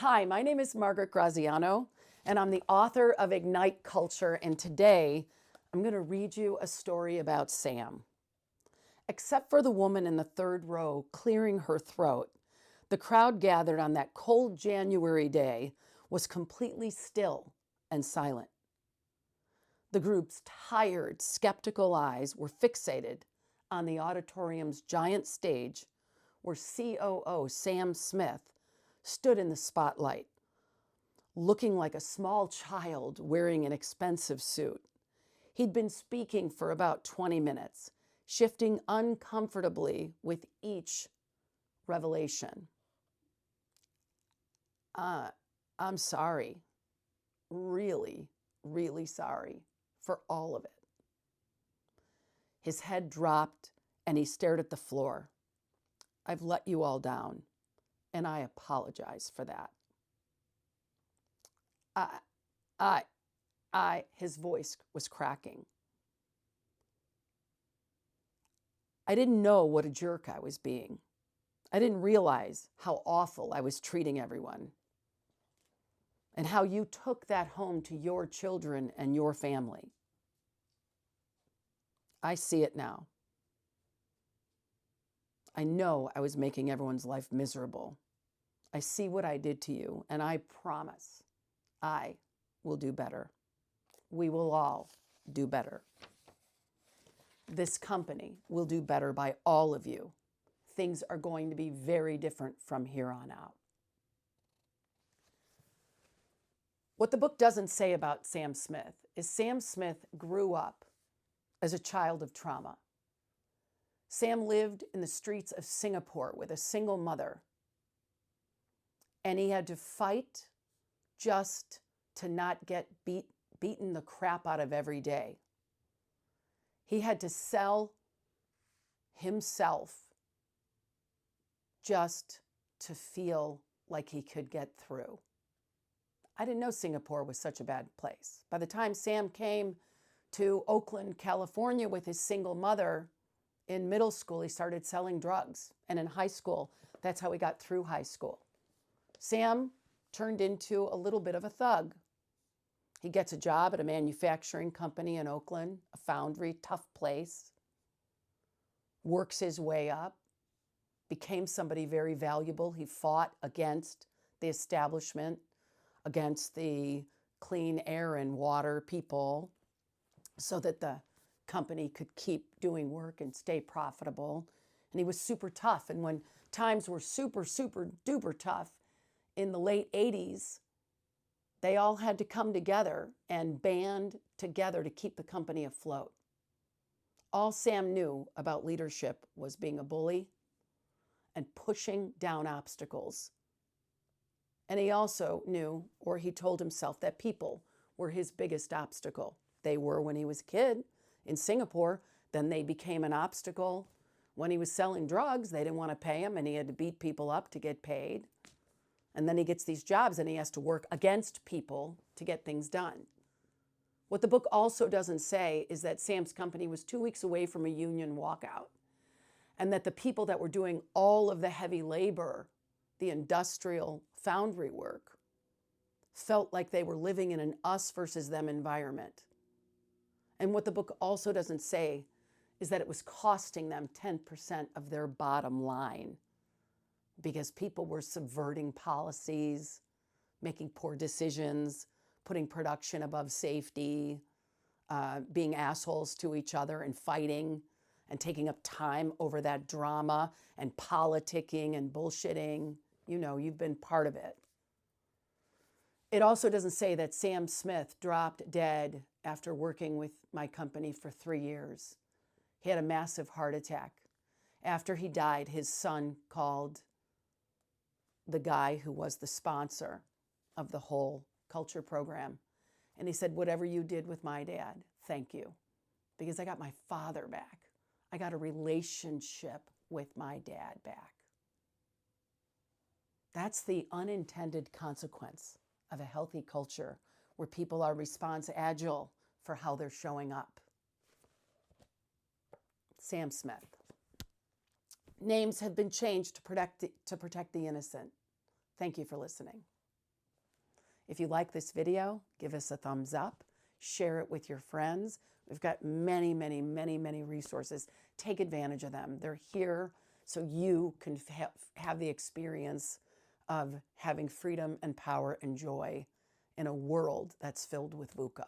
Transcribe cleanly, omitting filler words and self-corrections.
Hi, my name is Margaret Graziano, and I'm the author of Ignite Culture. And today I'm going to read you a story about Sam. Except for the woman in the third row clearing her throat, the crowd gathered on that cold January day was completely still and silent. The group's tired, skeptical eyes were fixated on the auditorium's giant stage where COO Sam Smith stood in the spotlight, looking like a small child wearing an expensive suit. He'd been speaking for about 20 minutes, shifting uncomfortably with each revelation. I'm sorry, really, really sorry for all of it. His head dropped and he stared at the floor. I've let you all down, and I apologize for that. His voice was cracking. I didn't know what a jerk I was being. I didn't realize how awful I was treating everyone and how you took that home to your children and your family. I see it now. I know I was making everyone's life miserable. I see what I did to you, and I promise I will do better. We will all do better. This company will do better by all of you. Things are going to be very different from here on out. What the book doesn't say about Sam Smith is Sam Smith grew up as a child of trauma. Sam lived in the streets of Singapore with a single mother, and he had to fight just to not get beaten the crap out of every day. He had to sell himself just to feel like he could get through. I didn't know Singapore was such a bad place. By the time Sam came to Oakland, California with his single mother, in middle school, he started selling drugs. And in high school, that's how he got through high school. Sam turned into a little bit of a thug. He gets a job at a manufacturing company in Oakland, a foundry, tough place, works his way up, became somebody very valuable. He fought against the establishment, against the clean air and water people, so that the company could keep doing work and stay profitable. And he was super tough. And when times were super, super duper tough in the late 80s, they all had to come together and band together to keep the company afloat. All Sam knew about leadership was being a bully and pushing down obstacles. And he also knew, or he told himself, that people were his biggest obstacle. They were when he was a kid in Singapore. Then they became an obstacle when he was selling drugs. They didn't want to pay him, and he had to beat people up to get paid. And then he gets these jobs, and he has to work against people to get things done. What the book also doesn't say is that Sam's company was 2 weeks away from a union walkout, and that the people that were doing all of the heavy labor, the industrial foundry work, felt like they were living in an us versus them environment. And what the book also doesn't say is that it was costing them 10% of their bottom line because people were subverting policies, making poor decisions, putting production above safety, being assholes to each other and fighting and taking up time over that drama and politicking and bullshitting. You know, you've been part of it. It also doesn't say that Sam Smith dropped dead after working with my company for 3 years. He had a massive heart attack. After he died, his son called the guy who was the sponsor of the whole culture program. And he said, whatever you did with my dad, thank you. Because I got my father back. I got a relationship with my dad back. That's the unintended consequence of a healthy culture where people are response agile for how they're showing up. Sam Smith. Names have been changed to protect the innocent. Thank you for listening. If you like this video, give us a thumbs up, share it with your friends. We've got many, many, many, many resources. Take advantage of them. They're here so you can have the experience of having freedom and power and joy in a world that's filled with VUCA.